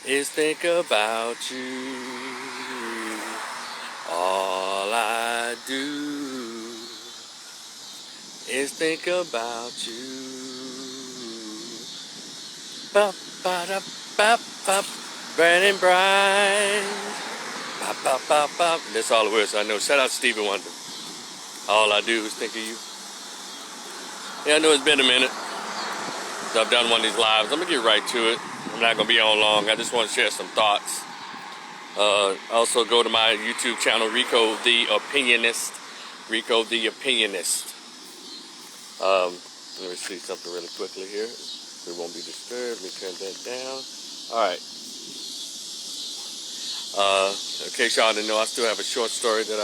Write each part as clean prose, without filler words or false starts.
is think about you. All I do is think about you. Bop, ba, da, bop, bop, burning bright. Bop, bop, bop, bop. That's all the words I know. Shout out to Stevie Wonder. All I do is think of you. Yeah, I know it's been a minute since I've done one of these lives. I'm gonna get right to it. I'm not gonna be on long. I just want to share some thoughts. Also go to my YouTube channel, Rico the Opinionist. Rico the Opinionist. Let me see something really quickly here. We won't be disturbed. Let me turn that down. Alright. In case y'all didn't know, I still have a short story that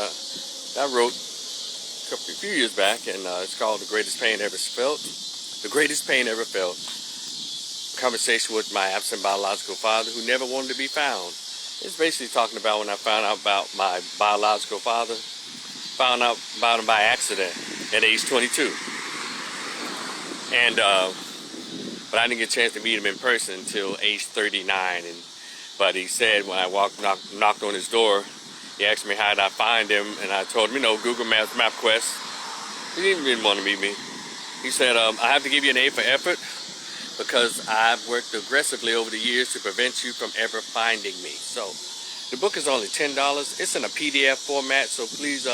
I wrote a few years back, and it's called The Greatest Pain Ever Felt. The Greatest Pain Ever Felt. Conversation with my absent biological father who never wanted to be found. It's basically talking about when I found out about my biological father. Found out about him by accident at age 22. And but I didn't get a chance to meet him in person until age 39. But he said when I knocked on his door, he asked me how did I find him, and I told him, Google Maps, MapQuest. He didn't want to meet me. He said, I have to give you an A for effort because I've worked aggressively over the years to prevent you from ever finding me. So the book is only $10. It's in a PDF format, so please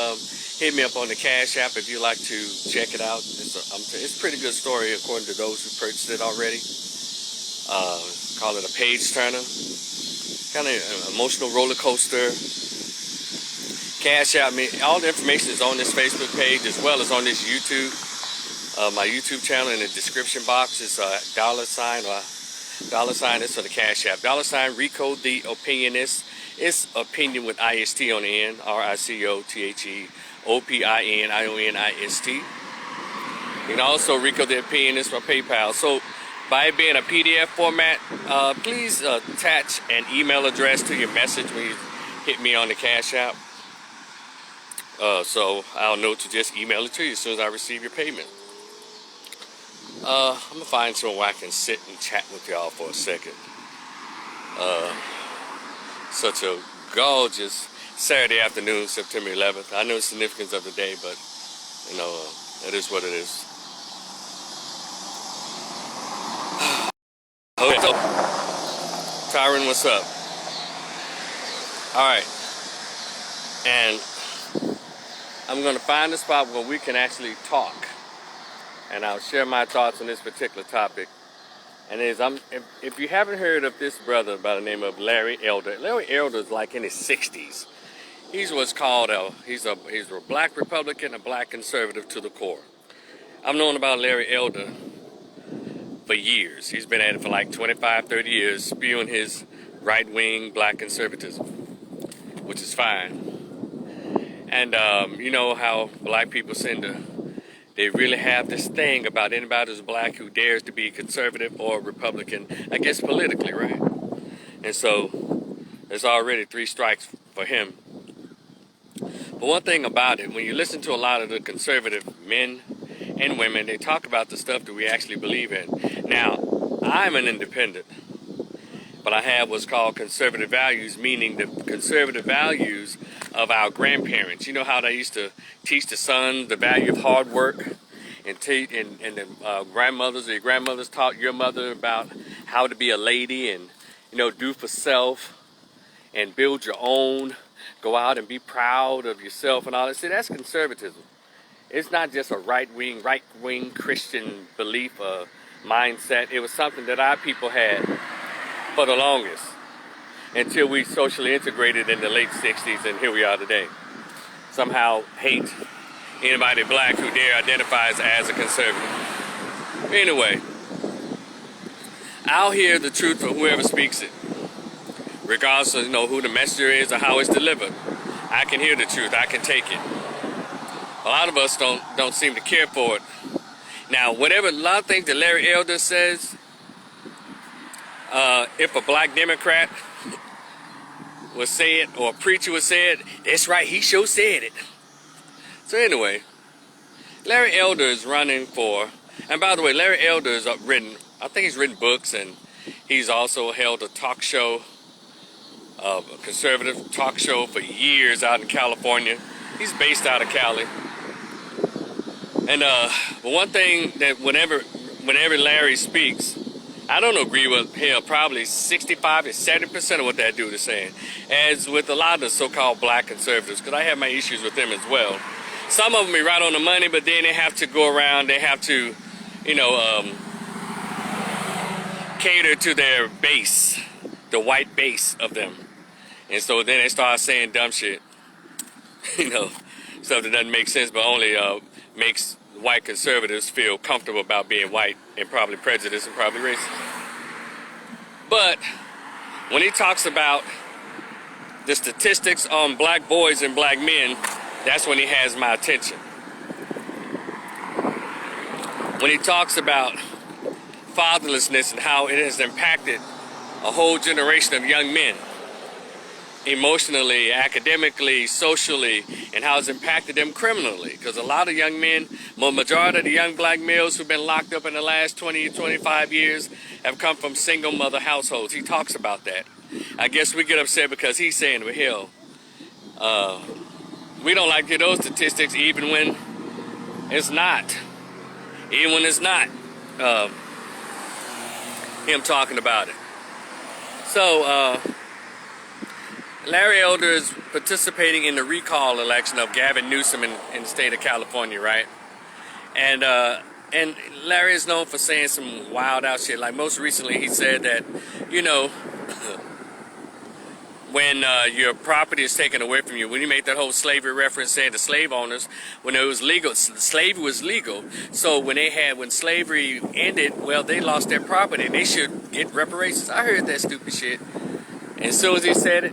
hit me up on the Cash App if you'd like to check it out. It's a pretty good story according to those who purchased it already. Call it a page turner. Kind of an emotional roller coaster. Cash App me. All the information is on this Facebook page as well as on this YouTube. My YouTube channel in the description box is $sign is for the Cash App. $sign Rico the Opinionist. It's opinion with IST on the end. RICOTHEOPINIONIST. You can also Rico the Opinionist for PayPal. So by it being a PDF format, please attach an email address to your message when you hit me on the Cash App. So I'll know to just email it to you as soon as I receive your payment. I'm going to find somewhere I can sit and chat with y'all for a second. Such a gorgeous Saturday afternoon, September 11th. I know the significance of the day, but, it is what it is. Okay, so, Tyron, what's up? Alright. And I'm going to find a spot where we can actually talk. And I'll share my thoughts on this particular topic. And if you haven't heard of this brother by the name of Larry Elder. Larry Elder is like in his 60s. He's what's called he's a black Republican, a black conservative to the core. I've known about Larry Elder for years. He's been at it for like 25, 30 years, spewing his right-wing black conservatism, which is fine. And you know how black people they really have this thing about anybody who's black who dares to be conservative or Republican, I guess politically, right? And so there's already 3 strikes for him. But one thing about it, when you listen to a lot of the conservative men and women, they talk about the stuff that we actually believe in. Now, I'm an independent, but I have what's called conservative values, meaning the conservative values of our grandparents. You know how they used to teach the son the value of hard work, and the grandmothers or your grandmothers taught your mother about how to be a lady and do for self and build your own, go out and be proud of yourself and all that. See, that's conservatism. It's not just a right-wing Christian belief mindset. It was something that our people had for the longest until we socially integrated in the late 60s, and here we are today. Somehow hate anybody black who dare identifies as a conservative. Anyway, I'll hear the truth from whoever speaks it, regardless of who the messenger is or how it's delivered. I can hear the truth. I can take it. A lot of us don't seem to care for it. Now, a lot of things that Larry Elder says, if a black Democrat would say it or a preacher would say it, that's right, he sure said it. So anyway, Larry Elder is running for, and by the way, Larry Elder is I think he's written books, and he's also held a talk show a conservative talk show for years out in California. He's based out of Cali. And but one thing that whenever Larry speaks, I don't agree with him. Probably 65 to 70% of what that dude is saying. As with a lot of the so-called black conservatives, because I have my issues with them as well. Some of them be right on the money, but then they have to go around. They have to, you know, cater to their base, the white base of them. And so then they start saying dumb shit, you know, stuff that doesn't make sense, but only makes white conservatives feel comfortable about being white and probably prejudiced and probably racist. But when he talks about the statistics on black boys and black men, that's when he has my attention. When he talks about fatherlessness and how it has impacted a whole generation of young men, emotionally, academically, socially, and how it's impacted them criminally. Because a lot of young men, majority of the young black males who've been locked up in the last 20 to 25 years have come from single mother households. He talks about that. I guess we get upset because he's saying, well, hell, we don't like to hear those statistics even when it's not. Even when it's not him talking about it. So, Larry Elder is participating in the recall election of Gavin Newsom in the state of California, right? And Larry is known for saying some wild out shit. Like most recently, he said that, you know, when your property is taken away from you, when you make that whole slavery reference saying the slave owners, when it was legal, slavery was legal. So when slavery ended, well, they lost their property. They should get reparations. I heard that stupid shit. And as soon as he said it,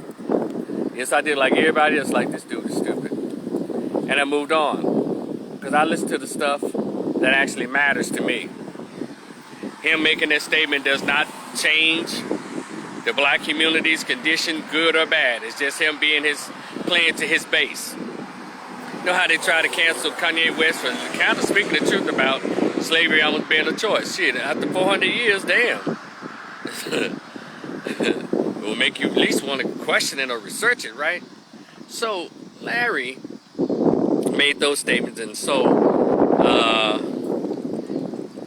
yes, I did like everybody else, like this dude is stupid. And I moved on. Because I listen to the stuff that actually matters to me. Him making that statement does not change the black community's condition, good or bad. It's just him playing to his base. You know how they try to cancel Kanye West for kind of speaking the truth about slavery almost being a choice. Shit, after 400 years, damn. It will make you at least want to question it or research it, right? So Larry made those statements, and so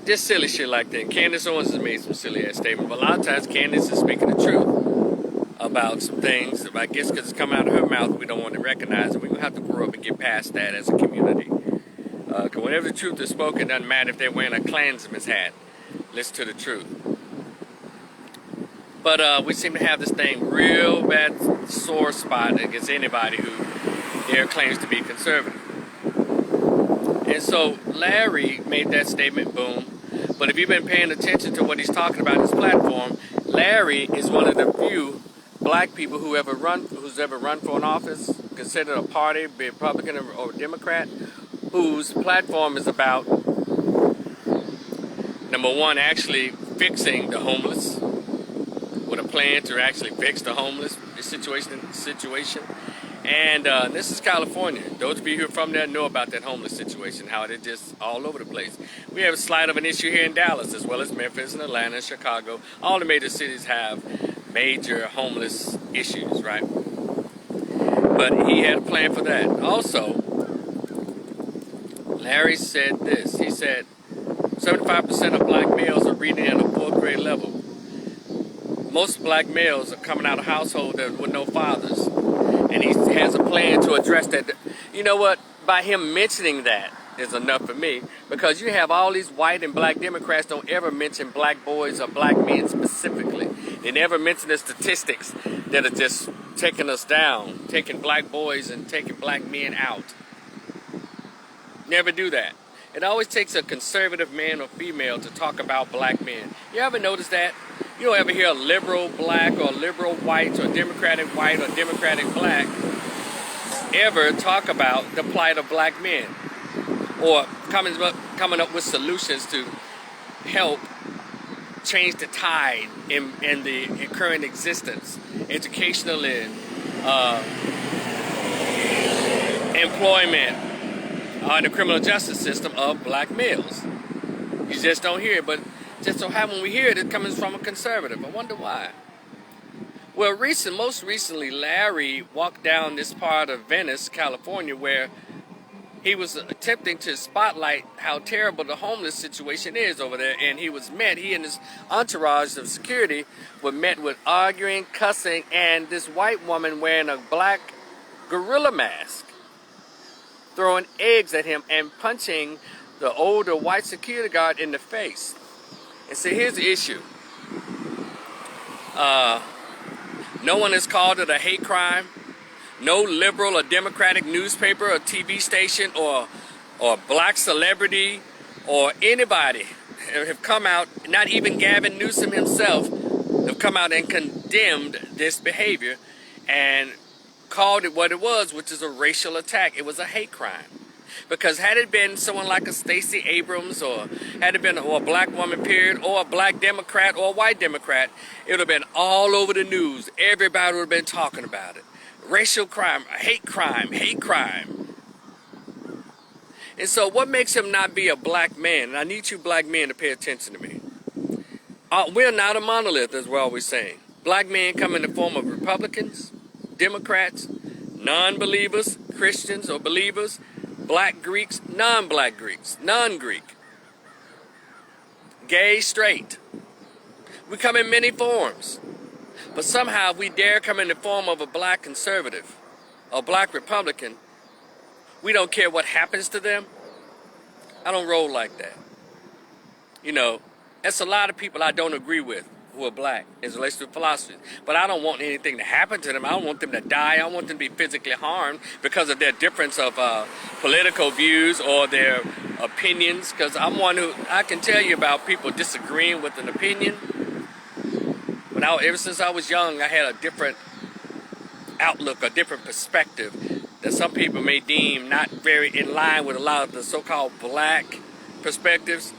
just silly shit like that. Candace Owens has made some silly ass statements, but a lot of times Candace is speaking the truth about some things. I guess because it's coming out of her mouth, we don't want to recognize it. We're gonna have to grow up and get past that as a community. Because whenever the truth is spoken, it doesn't matter if they're wearing a Klansman's hat. Listen to the truth. But we seem to have this thing real bad sore spot against anybody who dare claims to be conservative. And so Larry made that statement, boom. But if you've been paying attention to what he's talking about in his platform, Larry is one of the few black people who's ever run for an office, considered a party, be it Republican or Democrat, whose platform is about, number one, actually fixing the homeless, with a plan to actually fix the homeless situation. And this is California. Those of you who are from there know about that homeless situation, how it is just all over the place. We have a slight of an issue here in Dallas, as well as Memphis and Atlanta and Chicago. All the major cities have major homeless issues, right? But he had a plan for that. Also, Larry said this. He said 75% of black males are reading at a 4th grade level. Most black males are coming out of households with no fathers. And he has a plan to address that. You know what? By him mentioning that is enough for me. Because you have all these white and black Democrats don't ever mention black boys or black men specifically. They never mention the statistics that are just taking us down. Taking black boys and taking black men out. Never do that. It always takes a conservative man or female to talk about black men. You ever notice that? You don't ever hear a liberal black or liberal white or democratic white or democratic black ever talk about the plight of black men or coming up with solutions to help change the tide in the current existence, educationally, employment, the criminal justice system of black males. You just don't hear it, but just so happen when we hear it, it's coming from a conservative. I wonder why. Well, most recently, Larry walked down this part of Venice, California, where he was attempting to spotlight how terrible the homeless situation is over there, and he and his entourage of security were met with arguing, cussing, and this white woman wearing a black gorilla mask, throwing eggs at him and punching the older white security guard in the face. And see, here's the issue. No one has called it a hate crime. No liberal or democratic newspaper or TV station or black celebrity or anybody have come out, not even Gavin Newsom himself, have come out and condemned this behavior and called it what it was, which is a racial attack. It was a hate crime. Because had it been someone like a Stacey Abrams, or had it been a black woman, period, or a black Democrat or a white Democrat, it would have been all over the news. Everybody would have been talking about it. Racial crime, hate crime, hate crime. And so what makes him not be a black man? And I need you black men to pay attention to me. We're not a monolith, as we're always saying. Black men come in the form of Republicans, Democrats, non-believers, Christians or believers, black Greeks, non-black Greeks, non-Greek, gay, straight. We come in many forms. But somehow we dare come in the form of a black conservative, a black Republican. We don't care what happens to them. I don't roll like that. You know, that's a lot of people I don't agree with who are black as it relates to philosophy. But I don't want anything to happen to them. I don't want them to die. I don't want them to be physically harmed because of their difference of political views or their opinions. Because I'm one who, I can tell you about people disagreeing with an opinion. Ever since I was young, I had a different outlook, a different perspective that some people may deem not very in line with a lot of the so-called black perspectives.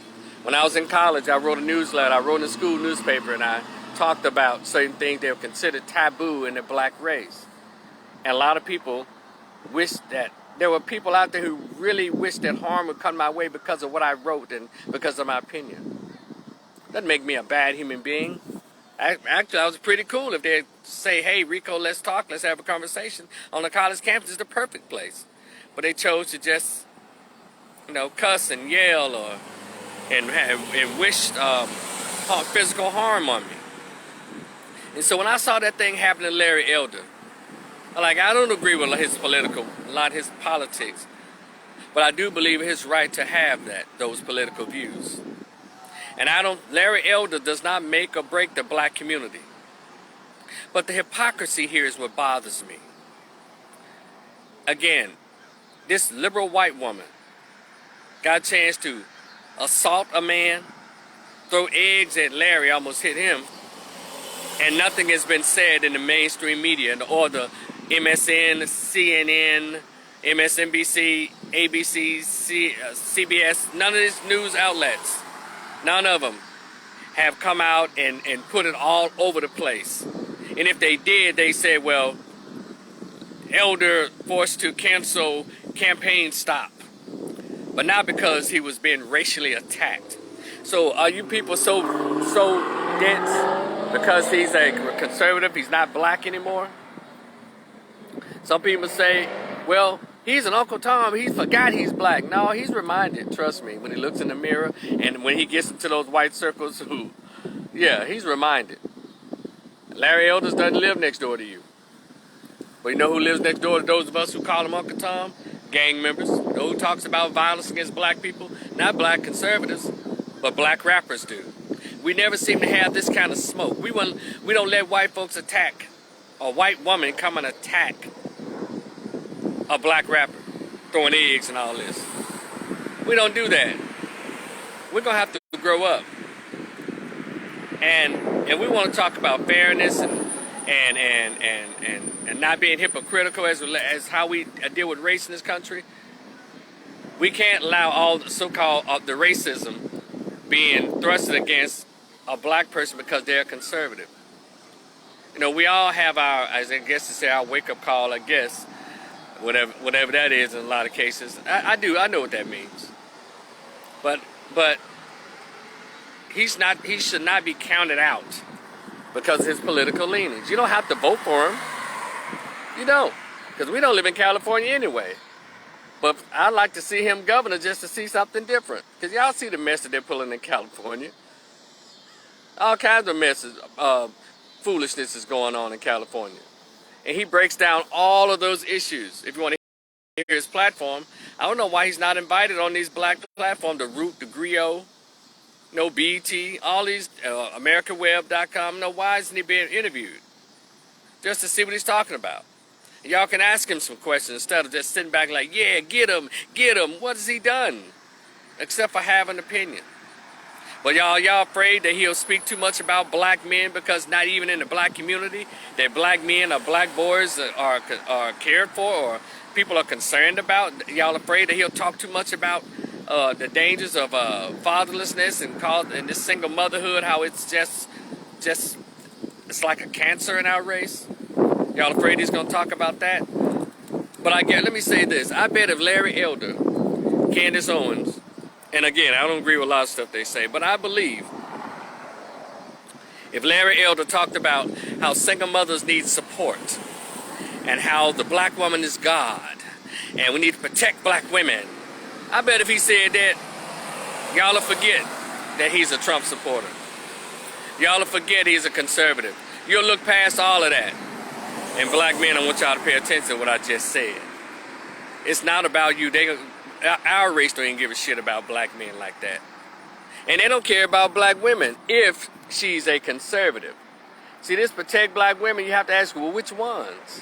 When I was in college, I wrote a newsletter. I wrote in a school newspaper, and I talked about certain things that were considered taboo in the black race. And a lot of people wish that there were people out there who really wished that harm would come my way because of what I wrote and because of my opinion. Doesn't make me a bad human being. Actually, I was pretty cool if they'd say, hey, Rico, let's talk, let's have a conversation. On the college campus is the perfect place. But they chose to just, cuss and yell and wish physical harm on me. And so when I saw that thing happen to Larry Elder, I don't agree with a lot of his politics, but I do believe his right to have those political views. And Larry Elder does not make or break the black community. But the hypocrisy here is what bothers me. Again, this liberal white woman got a chance to assault a man, throw eggs at Larry, almost hit him, and nothing has been said in the mainstream media or the MSN, CNN, MSNBC, ABC, CBS, none of these news outlets. None of them have come out and put it all over the place. And if they did, they said, well, Elder forced to cancel campaign stop. But not because he was being racially attacked. So are you people so dense because he's a conservative, he's not black anymore? Some people say, well, he's an Uncle Tom, he forgot he's black. No, he's reminded, trust me, when he looks in the mirror and when he gets into those white circles, he's reminded. Larry Elders doesn't live next door to you. But you know who lives next door to those of us who call him Uncle Tom? Gang members. You know who talks about violence against black people? Not black conservatives, but black rappers do. We never seem to have this kind of smoke. We don't let white folks attack, a white woman come and attack a black rapper, throwing eggs and all this. We don't do that. We're going to have to grow up. And we want to talk about fairness and not being hypocritical as how we deal with race in this country. We can't allow all the so-called the racism being thrusted against a black person because they're conservative. We all have our, as I guess to say, our wake-up call, I guess, whatever that is in a lot of cases. I know what that means. But he should not be counted out because of his political leanings. You don't have to vote for him. You don't, because we don't live in California anyway. But I'd like to see him governor just to see something different. Because y'all see the mess that they're pulling in California. All kinds of messes, foolishness is going on in California. And he breaks down all of those issues. If you want to hear his platform, I don't know why he's not invited on these black platforms, the Root, the Griot, no BT, all these, AmericaWeb.com. No, why isn't he being interviewed? Just to see what he's talking about. And y'all can ask him some questions instead of just sitting back like, yeah, get him, get him. What has he done? Except for having an opinion. But y'all afraid that he'll speak too much about black men because not even in the black community that black men or black boys are cared for or people are concerned about. Y'all afraid that he'll talk too much about the dangers of fatherlessness and this single motherhood, how it's just it's like a cancer in our race. Y'all afraid he's gonna talk about that? But let me say this: I bet if Larry Elder, Candace Owens, and again, I don't agree with a lot of stuff they say, but I believe if Larry Elder talked about how single mothers need support and how the black woman is God and we need to protect black women, I bet if he said that, y'all will forget that he's a Trump supporter. Y'all will forget he's a conservative. You'll look past all of that. And black men, I want y'all to pay attention to what I just said. It's not about you. Our race don't even give a shit about black men like that. And they don't care about black women if she's a conservative. See, this protect black women, you have to ask, well, which ones?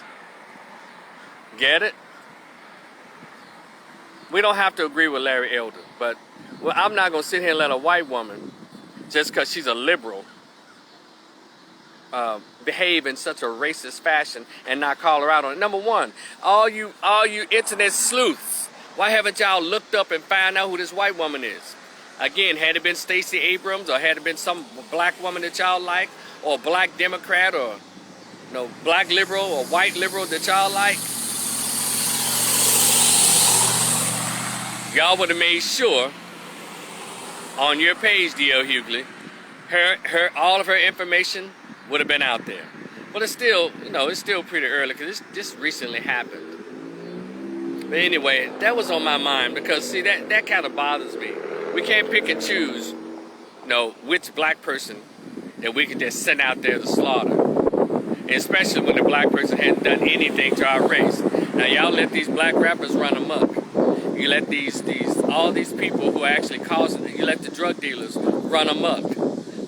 Get it? We don't have to agree with Larry Elder, but I'm not going to sit here and let a white woman, just because she's a liberal, behave in such a racist fashion and not call her out on it. Number one, all you internet sleuths, why haven't y'all looked up and found out who this white woman is? Again, had it been Stacey Abrams or had it been some black woman that y'all like, or black Democrat or black liberal or white liberal that y'all like, y'all would have made sure on your page, D.L. Hughley, all of her information would have been out there. But it's still, it's still pretty early because this recently happened. But anyway, that was on my mind because, see, that kind of bothers me. We can't pick and choose, which black person that we can just send out there to slaughter. And especially when the black person hadn't done anything to our race. Now, y'all let these black rappers run amok. You let all these people who are actually causing it, you let the drug dealers run amok.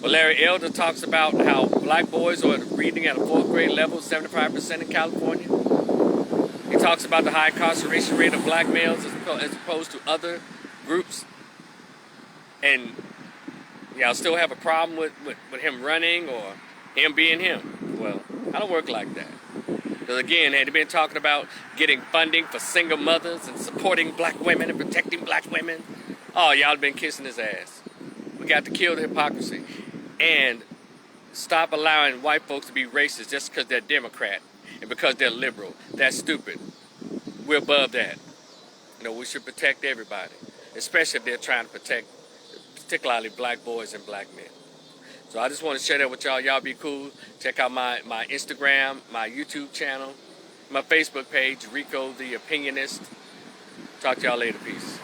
But Larry Elder talks about how black boys are reading at a 4th grade level, 75% in California. He talks about the high incarceration rate of black males as opposed to other groups. And y'all still have a problem with him running or him being him. Well, I don't work like that. Because again, had he been talking about getting funding for single mothers and supporting black women and protecting black women, oh, y'all been kissing his ass. We got to kill the hypocrisy. And stop allowing white folks to be racist just because they're Democrat and because they're liberal. That's stupid. We're above that. We should protect everybody, especially if they're trying to protect, particularly black boys and black men. So I just want to share that with y'all. Y'all be cool. Check out my Instagram, my YouTube channel, my Facebook page, Rico the Opinionist. Talk to y'all later. Peace.